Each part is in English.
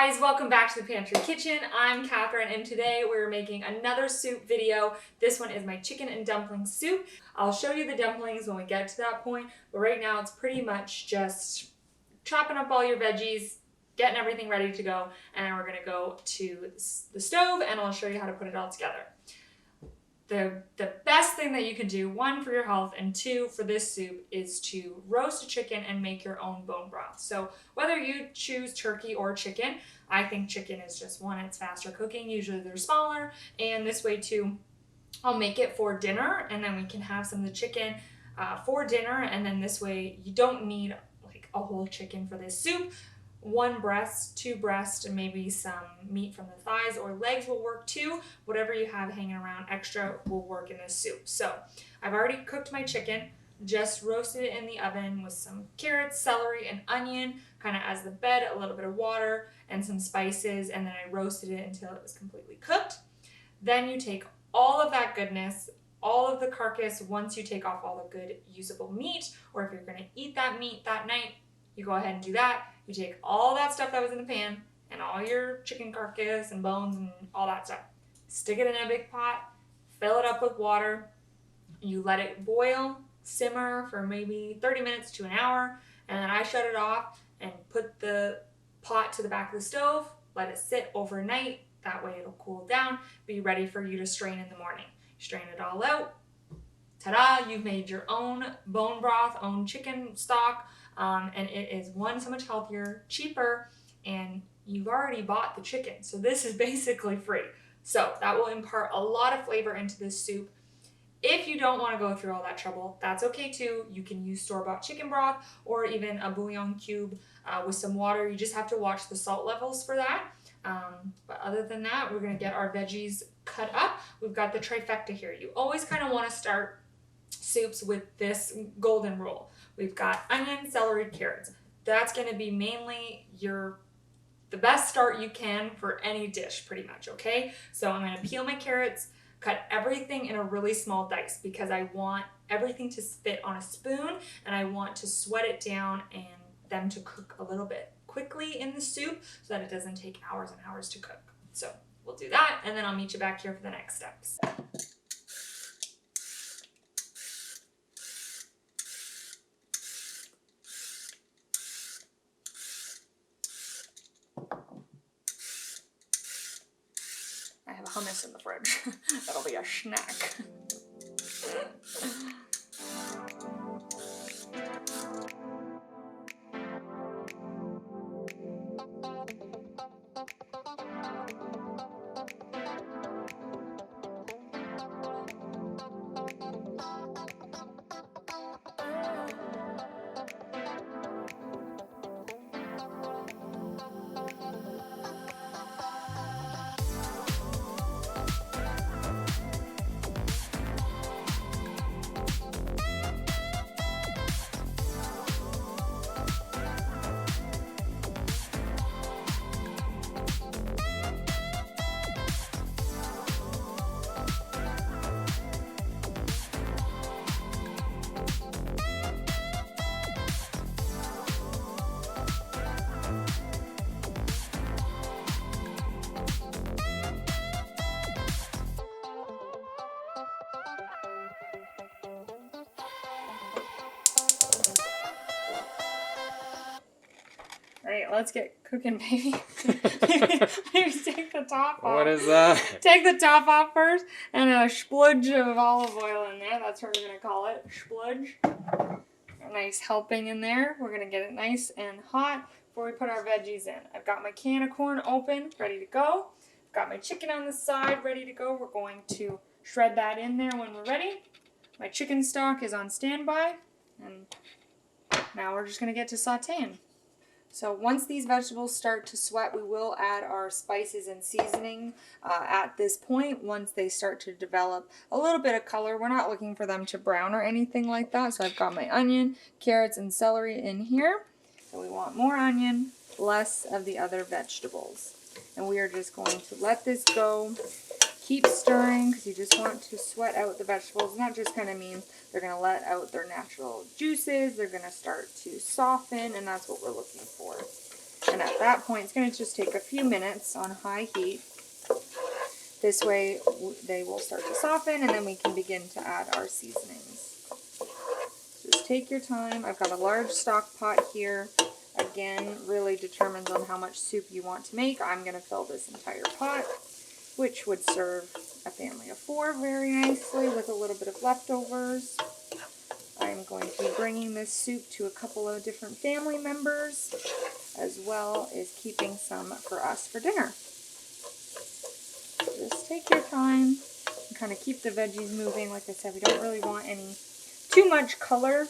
guys, welcome back to the Pantry Kitchen. I'm Catherine and today we're making another soup video. This one is my chicken and dumpling soup. I'll show you the dumplings when we get to that point, but right now it's pretty much just chopping up all your veggies, getting everything ready to go, and then we're going to go to the stove and I'll show you how to put it all together. The best thing that you can do, one, for your health, and two, for this soup, is to roast a chicken and make your own bone broth. So whether you choose turkey or chicken, I think chicken is just one, it's faster cooking. Usually they're smaller, and this way too, I'll make it for dinner, and then we can have some of the chicken for dinner, and then this way you don't need like a whole chicken for this soup. One breast, two breasts, and maybe some meat from the thighs or legs will work too. Whatever you have hanging around extra will work in this soup. So I've already cooked my chicken, just roasted it in the oven with some carrots, celery, and onion, kind of as the bed, a little bit of water and some spices, and then I roasted it until it was completely cooked. Then you take all of that goodness, all of the carcass, once you take off all the good usable meat, or if you're going to eat that meat that night, you go ahead and do that. You take all that stuff that was in the pan and all your chicken carcass and bones and all that stuff. Stick it in a big pot, fill it up with water. You let it boil, simmer for maybe 30 minutes to an hour, and then I shut it off and put the pot to the back of the stove, let it sit overnight. That way it'll cool down, be ready for you to strain in the morning. Strain it all out. Ta-da, you've made your own bone broth, own chicken stock, and it is one, so much healthier, cheaper, and you've already bought the chicken. So this is basically free. So that will impart a lot of flavor into this soup. If you don't want to go through all that trouble, that's okay too. You can use store-bought chicken broth or even a bouillon cube with some water. You just have to watch the salt levels for that. But other than that, we're going to get our veggies cut up. We've got the trifecta here. You always kind of want to start soups with this golden rule. We've got onion, celery, carrots. That's going to be mainly the best start you can for any dish, pretty much, okay? So I'm going to peel my carrots, cut everything in a really small dice because I want everything to fit on a spoon and I want to sweat it down and them to cook a little bit quickly in the soup so that it doesn't take hours and hours to cook. So we'll do that and then I'll meet you back here for the next steps. I have hummus in the fridge. That'll be a snack. Alright, let's get cooking, baby. Maybe take the top off. What is that? Take the top off first, and a spludge of olive oil in there. That's what we're going to call it, spludge. A nice helping in there. We're going to get it nice and hot before we put our veggies in. I've got my can of corn open, ready to go. I've got my chicken on the side, ready to go. We're going to shred that in there when we're ready. My chicken stock is on standby, and now we're just going to get to sautéing. So once these vegetables start to sweat, we will add our spices and seasoning at this point. Once they start to develop a little bit of color, we're not looking for them to brown or anything like that. So I've got my onion, carrots, and celery in here. So we want more onion, less of the other vegetables. And we are just going to let this go. Keep stirring because you just want to sweat out the vegetables. And that just kind of means they're going to let out their natural juices. They're going to start to soften, and that's what we're looking for. And at that point, it's going to just take a few minutes on high heat. This way they will start to soften, and then we can begin to add our seasonings. Just take your time. I've got a large stock pot here. Again, really determines on how much soup you want to make. I'm going to fill this entire pot, which would serve a family of 4 very nicely with a little bit of leftovers. I'm going to be bringing this soup to a couple of different family members, as well as keeping some for us for dinner. Just take your time and kind of keep the veggies moving. Like I said, we don't really want too much color.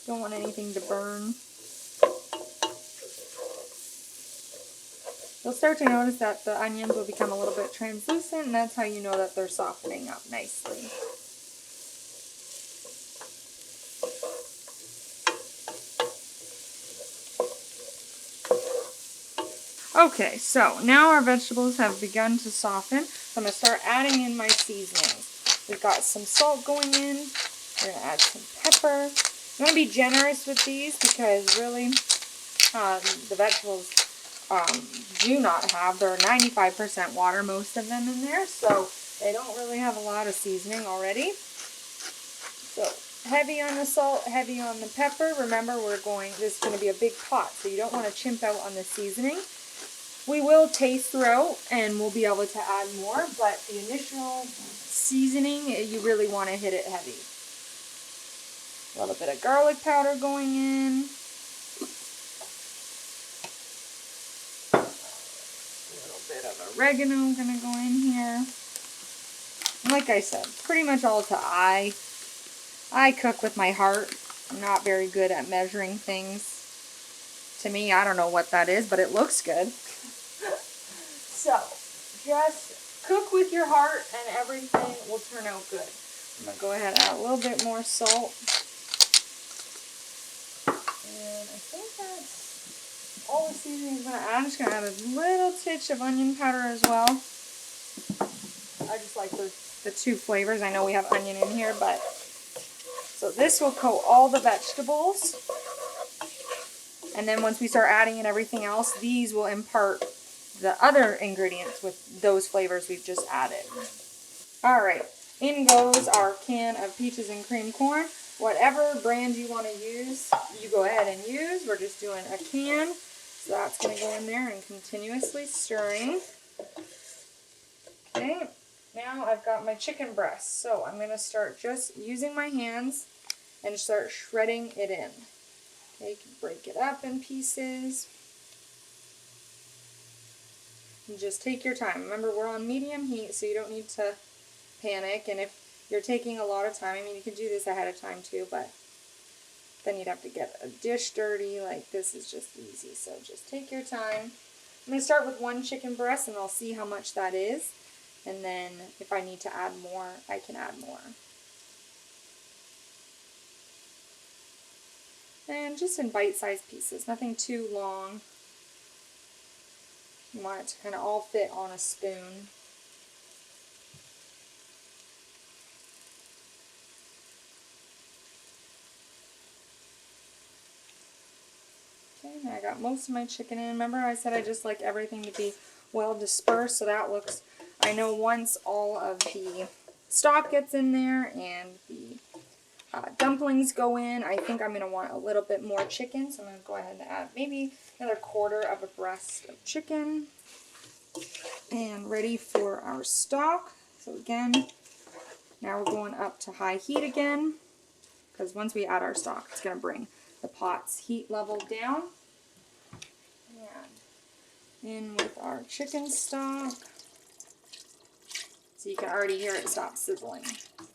Don't want anything to burn. You'll start to notice that the onions will become a little bit translucent, and that's how you know that they're softening up nicely. Okay, so now our vegetables have begun to soften. So I'm going to start adding in my seasonings. We've got some salt going in. We're going to add some pepper. I'm going to be generous with these because really the vegetables do not have, they're 95% water, most of them in there, so they don't really have a lot of seasoning already. So heavy on the salt, heavy on the pepper. Remember, this is going to be a big pot, so you don't want to chimp out on the seasoning. We will taste throughout and we'll be able to add more, but the initial seasoning, you really want to hit it heavy. A little bit of garlic powder going in. A little bit of oregano going to go in here. And like I said, pretty much all to eye. I cook with my heart. I'm not very good at measuring things. To me, I don't know what that is, but it looks good. So, just cook with your heart and everything will turn out good. I'm going to go ahead and add a little bit more salt. And I think that's all the seasoning is going to add. I'm just going to add a little titch of onion powder as well. I just like the 2 flavors. I know we have onion in here, but so this will coat all the vegetables. And then once we start adding in everything else, these will impart the other ingredients with those flavors we've just added. Alright, in goes our can of peaches and cream corn. Whatever brand you want to use, you go ahead and use. We're just doing a can, so that's going to go in there and continuously stirring. Okay, now I've got my chicken breast, so I'm going to start just using my hands and start shredding it in. Okay, you can break it up in pieces. And just take your time. Remember, we're on medium heat, so you don't need to panic. And if you're taking a lot of time, I mean, you could do this ahead of time too, but then you'd have to get a dish dirty. Like, this is just easy. So just take your time. I'm going to start with 1 chicken breast, and I'll see how much that is. And then if I need to add more, I can add more. And just in bite-sized pieces, nothing too long. You want it to kind of all fit on a spoon. Okay, now I got most of my chicken in. Remember I said I just like everything to be well dispersed, so that looks, I know once all of the stock gets in there and the dumplings go in, I think I'm going to want a little bit more chicken, so I'm going to go ahead and add maybe another 1/4 of a breast of chicken. And ready for our stock. So again, now we're going up to high heat again, because once we add our stock, it's going to bring the pot's heat level down. And in with our chicken stock. So you can already hear it stop sizzling.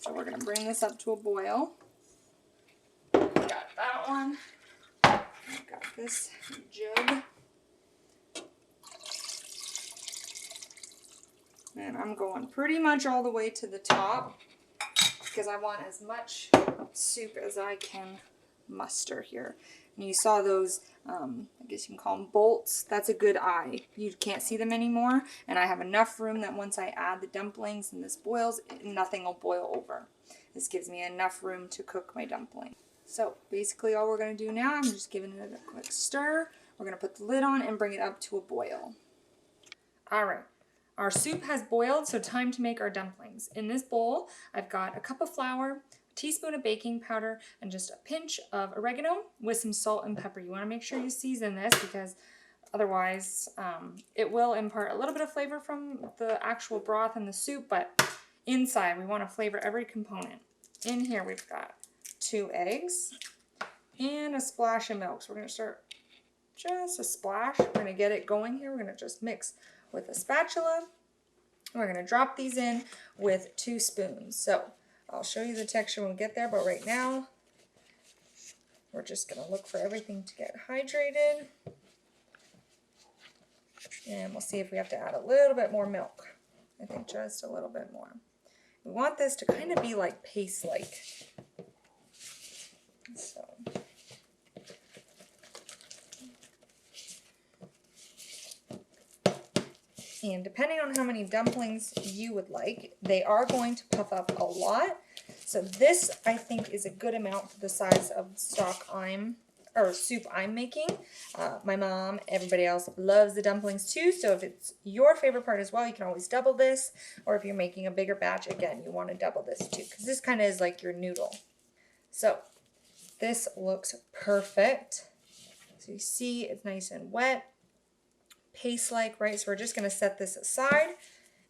So we're going to bring this up to a boil. Got that one. Got this jug. And I'm going pretty much all the way to the top because I want as much soup as I can muster here. And you saw those, I guess you can call them bolts. That's a good eye. You can't see them anymore. And I have enough room that once I add the dumplings and this boils, nothing will boil over. This gives me enough room to cook my dumpling. So basically all we're going to do now, I'm just giving it a quick stir. We're going to put the lid on and bring it up to a boil. All right. Our soup has boiled, so time to make our dumplings. In this bowl, I've got a cup of flour, a teaspoon of baking powder, and just a pinch of oregano with some salt and pepper. You want to make sure you season this because otherwise it will impart a little bit of flavor from the actual broth in the soup, but inside we want to flavor every component. In here we've got 2 eggs and a splash of milk. So we're going to start just a splash. We're going to get it going here. We're going to just mix with a spatula. We're going to drop these in with 2 spoons. So I'll show you the texture when we get there, but right now we're just going to look for everything to get hydrated. And we'll see if we have to add a little bit more milk. I think just a little bit more. We want this to kind of be like paste-like. So and depending on how many dumplings you would like, they are going to puff up a lot. So this, I think, is a good amount for the size of soup I'm making. My mom, everybody else loves the dumplings too. So if it's your favorite part as well, you can always double this. Or if you're making a bigger batch, again, you want to double this too, because this kind of is like your noodle. So this looks perfect. So you see it's nice and wet. Paste-like, right? So we're just going to set this aside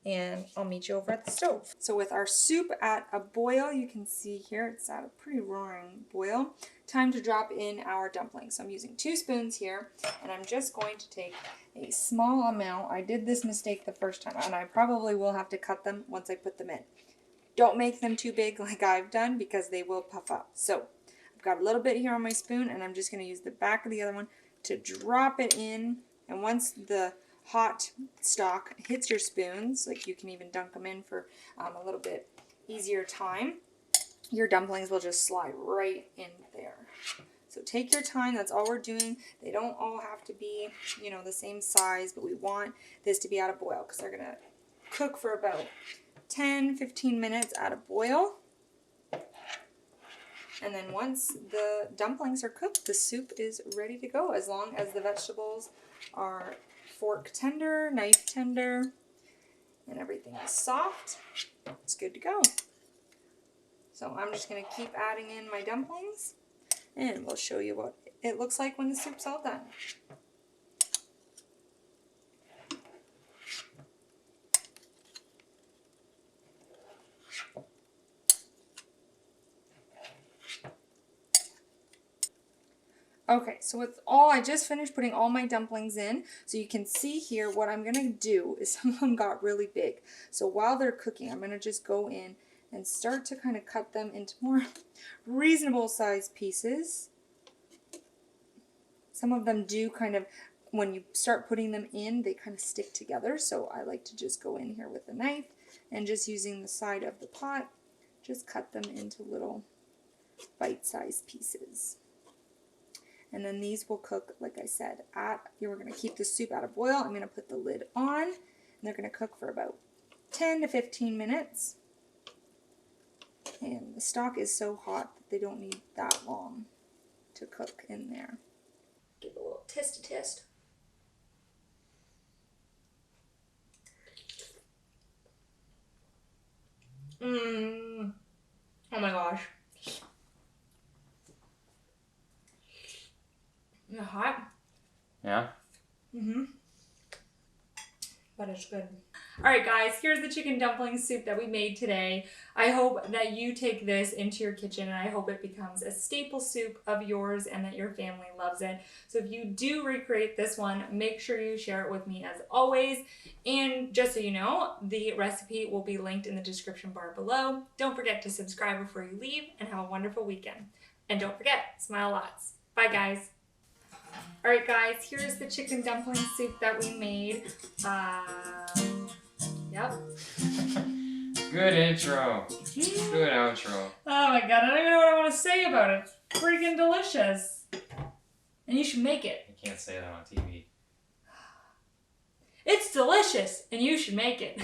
and I'll meet you over at the stove. So with our soup at a boil, you can see here it's at a pretty roaring boil. Time to drop in our dumplings. So I'm using 2 spoons here and I'm just going to take a small amount. I did this mistake the first time and I probably will have to cut them once I put them in. Don't make them too big like I've done because they will puff up. So I've got a little bit here on my spoon and I'm just going to use the back of the other one to drop it in. And once the hot stock hits your spoons, like you can even dunk them in for a little bit easier time, your dumplings will just slide right in there. So take your time, that's all we're doing. They don't all have to be, you know, the same size, but we want this to be at a boil because they're going to cook for about 10-15 minutes at a boil. And then once the dumplings are cooked, the soup is ready to go as long as the vegetables are fork tender, knife tender, and everything is soft. It's good to go. So I'm just going to keep adding in my dumplings and we'll show you what it looks like when the soup's all done. Okay, so it's all, I just finished putting all my dumplings in. So you can see here what I'm going to do is some of them got really big. So while they're cooking, I'm going to just go in and start to kind of cut them into more reasonable sized pieces. Some of them do kind of, when you start putting them in, they kind of stick together. So I like to just go in here with a knife and just using the side of the pot, just cut them into little bite-sized pieces. And then these will cook, like I said, we're going to keep the soup at a boil. I'm going to put the lid on, and they're going to cook for about 10 to 15 minutes. And the stock is so hot that they don't need that long to cook in there. Give it a little test. Oh my gosh. Is it hot? Yeah? Mm-hmm. But it's good. Alright guys, here's the chicken dumpling soup that we made today. I hope that you take this into your kitchen and I hope it becomes a staple soup of yours and that your family loves it. So if you do recreate this one, make sure you share it with me as always. And just so you know, the recipe will be linked in the description bar below. Don't forget to subscribe before you leave and have a wonderful weekend. And don't forget, smile lots. Bye guys. Alright guys, here's the chicken dumpling soup that we made. Yep. Good intro. Good outro. Oh my god, I don't even know what I want to say about it. It's freaking delicious. And you should make it. You can't say that on TV. It's delicious, and you should make it.